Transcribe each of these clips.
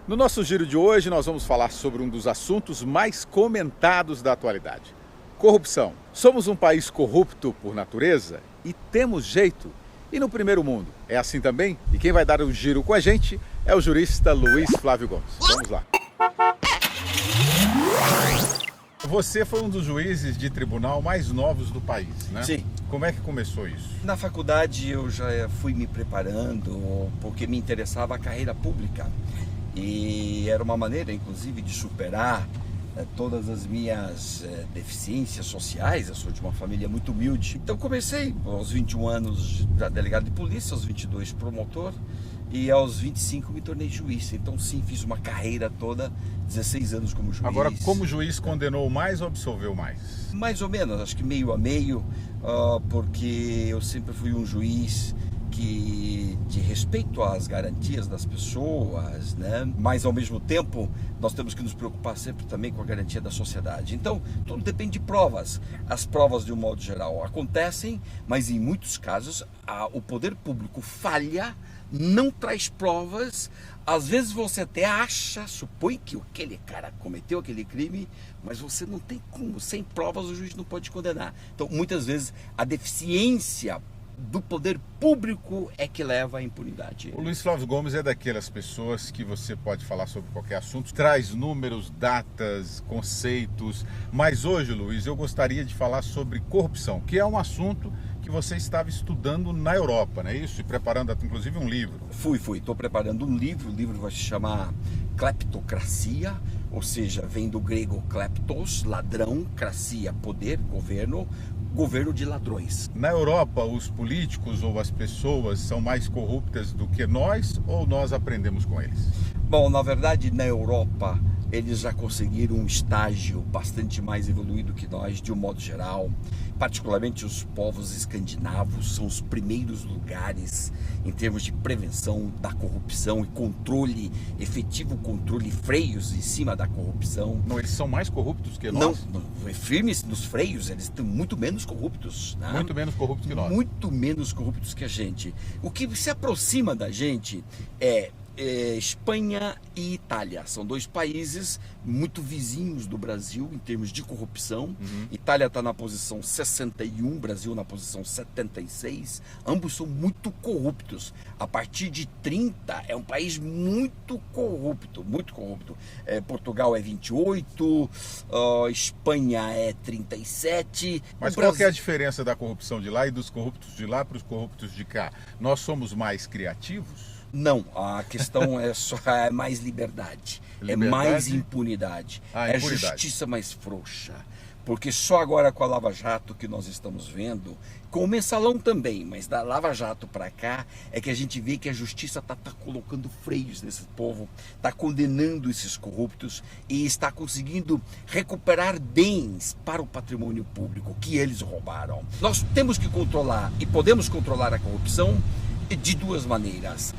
No nosso giro de hoje, nós vamos falar sobre um dos assuntos mais comentados da atualidade: corrupção. Somos um país corrupto por natureza e temos jeito. E no primeiro mundo, é assim também? E quem vai dar um giro com a gente é o jurista Luiz Flávio Gomes. Vamos lá. Você foi um dos juízes de tribunal mais novos do país, né? Sim. Como é que começou isso? Na faculdade eu já fui me preparando porque me interessava a carreira pública. E era uma maneira, inclusive, de superar todas as minhas deficiências sociais. Eu sou de uma família muito humilde. Então comecei aos 21 anos delegado de polícia, aos 22 promotor e aos 25 me tornei juiz. Então sim, fiz uma carreira toda, 16 anos como juiz. Agora, como juiz, condenou mais ou absolveu mais? Mais ou menos, acho que meio a meio, porque eu sempre fui um juiz de respeito às garantias das pessoas, né? Mas ao mesmo tempo nós temos que nos preocupar sempre também com a garantia da sociedade. Então tudo depende de provas. As provas, de um modo geral, acontecem, mas em muitos casos o poder público falha, não traz provas. Às vezes você até supõe que aquele cara cometeu aquele crime, mas você não tem como, sem provas o juiz não pode condenar. Então muitas vezes a deficiência do poder público é que leva à impunidade. O Luiz Flávio Gomes é daquelas pessoas que você pode falar sobre qualquer assunto, traz números, datas, conceitos, mas hoje, Luiz, eu gostaria de falar sobre corrupção, que é um assunto que você estava estudando na Europa, não é isso? E preparando, inclusive, um livro. Estou preparando um livro, o livro vai se chamar Cleptocracia, ou seja, vem do grego kleptos, ladrão, cracia, poder, governo de ladrões. Na Europa, os políticos ou as pessoas são mais corruptas do que nós ou nós aprendemos com eles? Bom, na verdade, na Europa, eles já conseguiram um estágio bastante mais evoluído que nós, de um modo geral. Particularmente os povos escandinavos são os primeiros lugares em termos de prevenção da corrupção e controle, efetivo controle, freios em cima da corrupção. Não, eles são mais corruptos que nós? Não, firmes nos freios, eles estão muito menos corruptos, né? Muito menos corruptos que nós. Muito menos corruptos que a gente. O que se aproxima da gente é Espanha e Itália. São dois países muito vizinhos do Brasil em termos de corrupção. Itália está na posição 61, Brasil na posição 76. Ambos são muito corruptos. A partir de 30 é um país muito corrupto, muito corrupto. Portugal é 28, Espanha é 37. Mas qual que é a diferença da corrupção de lá e dos corruptos de lá para os corruptos de cá? Nós somos mais criativos? Não, a questão é só mais liberdade, é mais impunidade, é justiça mais frouxa. Porque só agora com a Lava Jato que nós estamos vendo, com o Mensalão também, mas da Lava Jato para cá, é que a gente vê que a justiça está colocando freios nesse povo, está condenando esses corruptos e está conseguindo recuperar bens para o patrimônio público que eles roubaram. Nós temos que controlar e podemos controlar a corrupção de duas maneiras: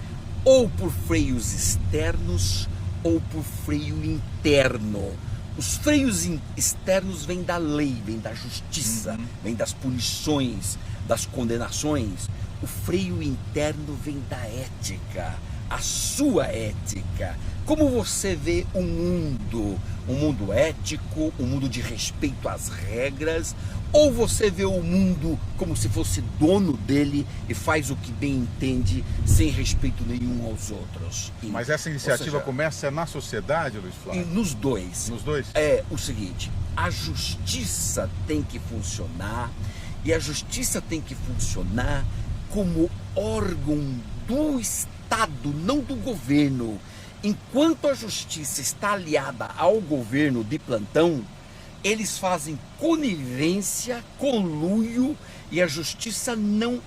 ou por freios externos ou por freio interno. Os freios externos vêm da lei, vêm da justiça, vêm das punições, das condenações. O freio interno vem da ética, a sua ética. Como você vê o mundo? Um mundo ético, um mundo de respeito às regras, ou você vê o mundo como se fosse dono dele e faz o que bem entende, sem respeito nenhum aos outros? Mas essa iniciativa começa na sociedade, Luiz Flávio? Nos dois. Nos dois? É o seguinte: a justiça tem que funcionar, e a justiça tem que funcionar como órgão do Estado, não do governo. Enquanto a justiça está aliada ao governo de plantão, eles fazem conivência, conluio, e a justiça não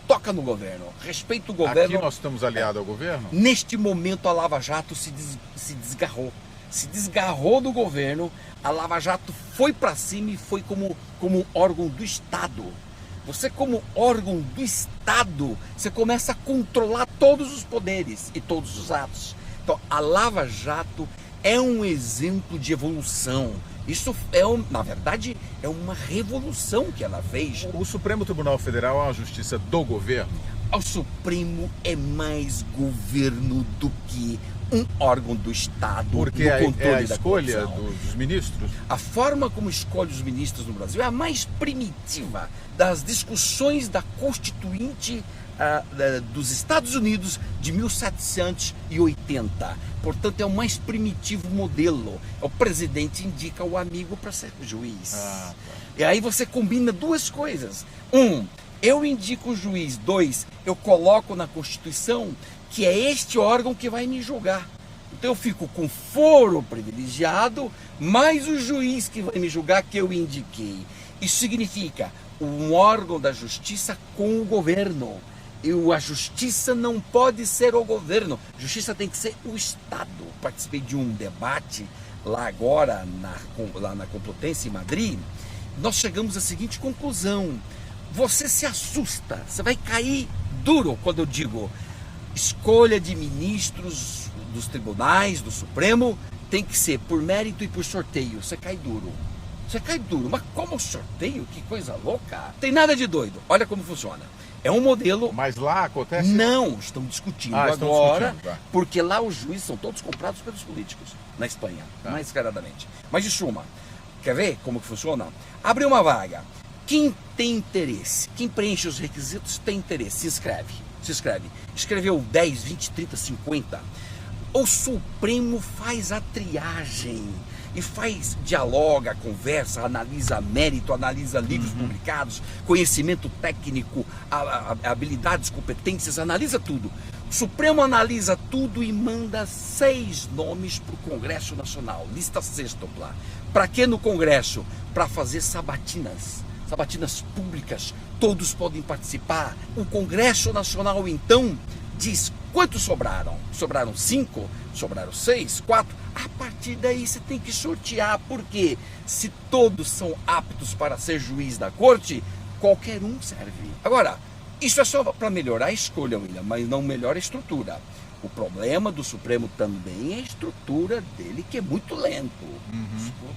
toca no governo, respeita o governo. Aqui nós estamos aliados ao governo? Neste momento a Lava Jato se desgarrou do governo, a Lava Jato foi para cima e foi como órgão do Estado. Você, como órgão do Estado, você começa a controlar todos os poderes e todos os atos. Então, a Lava Jato é um exemplo de evolução. Isso na verdade, é uma revolução que ela fez. O Supremo Tribunal Federal é uma justiça do governo? O Supremo é mais governo do que um órgão do Estado. Porque no controle a escolha da dos ministros? A forma como escolhe os ministros no Brasil é a mais primitiva das discussões da Constituinte dos Estados Unidos de 1780. Portanto, é o mais primitivo modelo. O presidente indica o amigo para ser juiz. E aí você combina duas coisas. Eu indico o juiz. 2, eu coloco na Constituição que é este órgão que vai me julgar. Então eu fico com foro privilegiado, mais o juiz que vai me julgar que eu indiquei. Isso significa um órgão da justiça com o governo. A justiça não pode ser o governo, a justiça tem que ser o Estado. Participei de um debate lá agora, lá na Complutense, em Madrid. Nós chegamos à seguinte conclusão: você se assusta, você vai cair duro quando eu digo escolha de ministros dos tribunais, do Supremo, tem que ser por mérito e por sorteio. Você cai duro. Você cai duro. Mas como sorteio? Que coisa louca. Tem nada de doido. Olha como funciona. É um modelo... Mas lá acontece? Não, estão discutindo agora, porque lá os juízes são todos comprados pelos políticos, na Espanha, mais descaradamente. Mas de suma, quer ver como que funciona? Abre uma vaga. Quem tem interesse, quem preenche os requisitos tem interesse, se inscreve. Escreveu 10, 20, 30, 50. O Supremo faz a triagem e dialoga, conversa, analisa mérito, analisa livros publicados, conhecimento técnico, habilidades, competências, analisa tudo. O Supremo analisa tudo e manda 6 nomes para o Congresso Nacional, lista sextupla. Para que no Congresso? Para fazer sabatinas públicas, todos podem participar. O Congresso Nacional então diz quantos sobraram. Sobraram 5? Sobraram 6? 4? A partir daí você tem que sortear, porque se todos são aptos para ser juiz da corte, qualquer um serve. Agora, isso é só para melhorar a escolha, William, mas não melhora a estrutura. O problema do Supremo também é a estrutura dele, que é muito lento.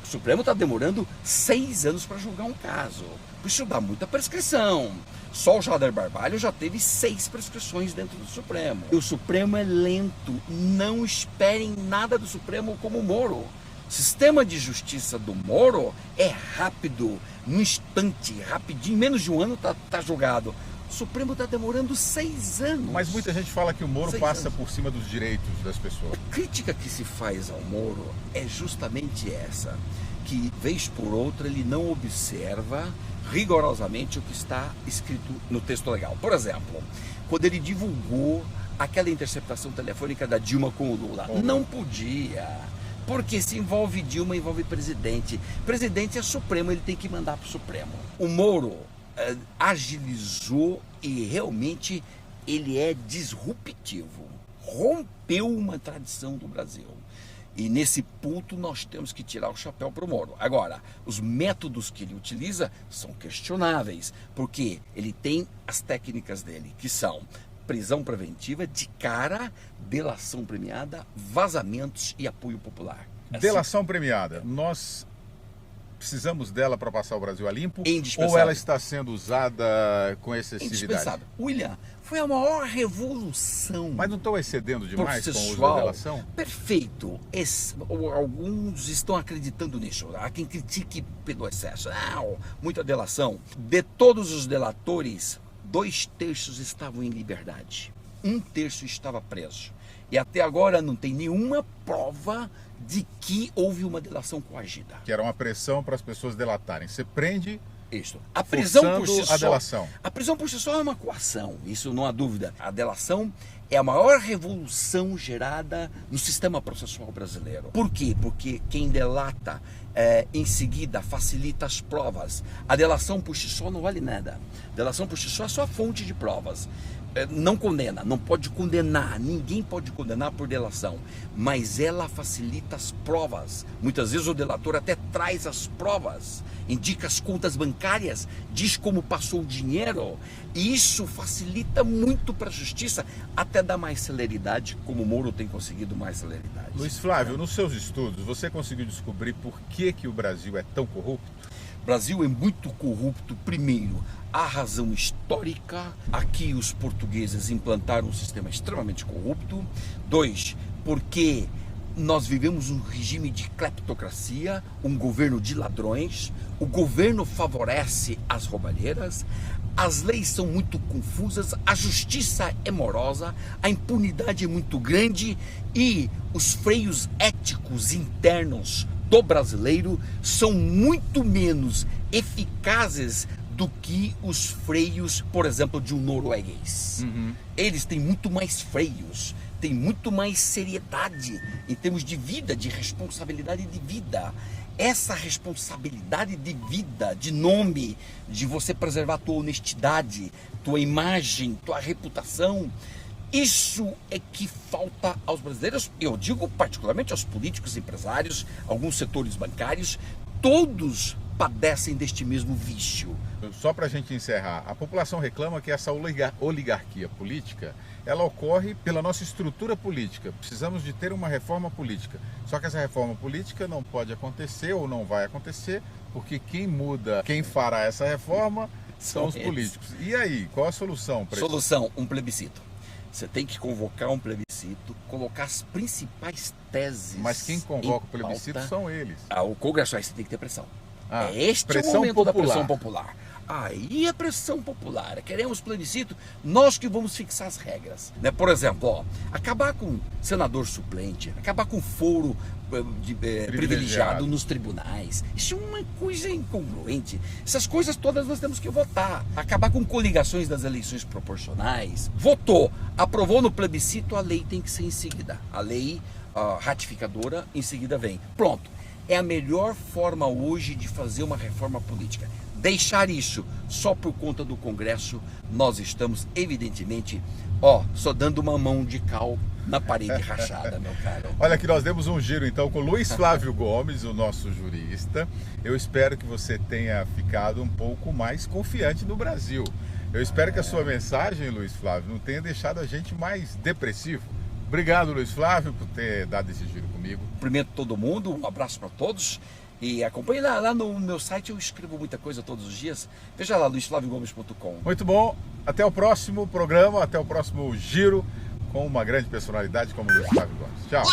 O Supremo está demorando 6 anos para julgar um caso. Isso dá muita prescrição. Só o Jader Barbalho já teve 6 prescrições dentro do Supremo. E o Supremo é lento. Não esperem nada do Supremo como o Moro. O sistema de justiça do Moro é rápido, num instante, rapidinho, menos de um ano tá julgado. O Supremo está demorando 6 anos. Mas muita gente fala que o Moro passa por cima dos direitos das pessoas. A crítica que se faz ao Moro é justamente essa, que vez por outra ele não observa rigorosamente o que está escrito no texto legal. Por exemplo, quando ele divulgou aquela interceptação telefônica da Dilma com o Lula, não podia, porque se envolve Dilma, envolve presidente. Presidente é Supremo, ele tem que mandar para o Supremo. O Moro agilizou e realmente ele é disruptivo, rompeu uma tradição do Brasil. E nesse ponto nós temos que tirar o chapéu para o Moro. Agora, os métodos que ele utiliza são questionáveis, porque ele tem as técnicas dele, que são prisão preventiva de cara, delação premiada, vazamentos e apoio popular. Delação premiada, nós precisamos dela para passar o Brasil a limpo? Indispensável. Ou ela está sendo usada com excessividade? Indispensável. William, foi a maior revolução. Mas não estão excedendo demais com o uso da delação? Perfeito. Alguns estão acreditando nisso. Há quem critique pelo excesso. Muita delação. De todos os delatores, 2/3 estavam em liberdade. 1/3 estava preso. E até agora não tem nenhuma prova de que houve uma delação coagida. Que era uma pressão para as pessoas delatarem. Você prende... Isso. A prisão por si só, a delação. A prisão por si só é uma coação, isso não há dúvida. A delação é a maior revolução gerada no sistema processual brasileiro. Por quê? Porque quem delata em seguida facilita as provas. A delação por si só não vale nada. A delação por si só é só fonte de provas. Não condena, não pode condenar, ninguém pode condenar por delação, mas ela facilita as provas. Muitas vezes o delator até traz as provas, indica as contas bancárias, diz como passou o dinheiro, e isso facilita muito para a justiça, até dá mais celeridade, como o Moro tem conseguido mais celeridade. Luiz Flávio, nos seus estudos, você conseguiu descobrir por que o Brasil é tão corrupto? O Brasil é muito corrupto, primeiro, a razão histórica. Aqui os portugueses implantaram um sistema extremamente corrupto. 2, porque nós vivemos um regime de cleptocracia, um governo de ladrões, o governo favorece as roubalheiras, as leis são muito confusas, a justiça é morosa, a impunidade é muito grande e os freios éticos internos do brasileiro são muito menos eficazes do que os freios, por exemplo, de um norueguês. Eles têm muito mais freios, têm muito mais seriedade em termos de vida, de responsabilidade de vida. Essa responsabilidade de vida, de nome, de você preservar a tua honestidade, tua imagem, tua reputação, isso é que falta aos brasileiros. Eu digo particularmente aos políticos, empresários, alguns setores bancários, todos padecem deste mesmo vício. Só para a gente encerrar, a população reclama que essa oligarquia política, ela ocorre pela nossa estrutura política. Precisamos de ter uma reforma política. Só que essa reforma política não pode acontecer ou não vai acontecer, porque quem muda, quem fará essa reforma são os políticos. E aí, qual a solução para isso? Solução, um plebiscito. Você tem que convocar um plebiscito, colocar as principais teses. Mas quem convoca o plebiscito são eles. O Congresso, aí você tem que ter pressão. Este é o momento da pressão popular. Aí é pressão popular. Queremos plebiscito, nós que vamos fixar as regras. Né? Por exemplo, acabar com senador suplente, acabar com foro privilegiado nos tribunais. Isso é uma coisa incongruente. Essas coisas todas nós temos que votar. Acabar com coligações das eleições proporcionais. Votou, aprovou no plebiscito, a lei tem que ser em seguida. A lei ratificadora em seguida vem. Pronto. É a melhor forma hoje de fazer uma reforma política. Deixar isso só por conta do Congresso, nós estamos, evidentemente, só dando uma mão de cal na parede rachada, meu caro. Olha, que nós demos um giro, então, com o Luiz Flávio Gomes, o nosso jurista. Eu espero que você tenha ficado um pouco mais confiante no Brasil. Eu espero que a sua mensagem, Luiz Flávio, não tenha deixado a gente mais depressivo. Obrigado, Luiz Flávio, por ter dado esse giro comigo. Cumprimento todo mundo, um abraço para todos. E acompanhe lá no meu site, eu escrevo muita coisa todos os dias. Veja lá, luisflaviogomes.com. Muito bom, até o próximo programa, até o próximo giro com uma grande personalidade como Luiz Flávio Gomes. Tchau.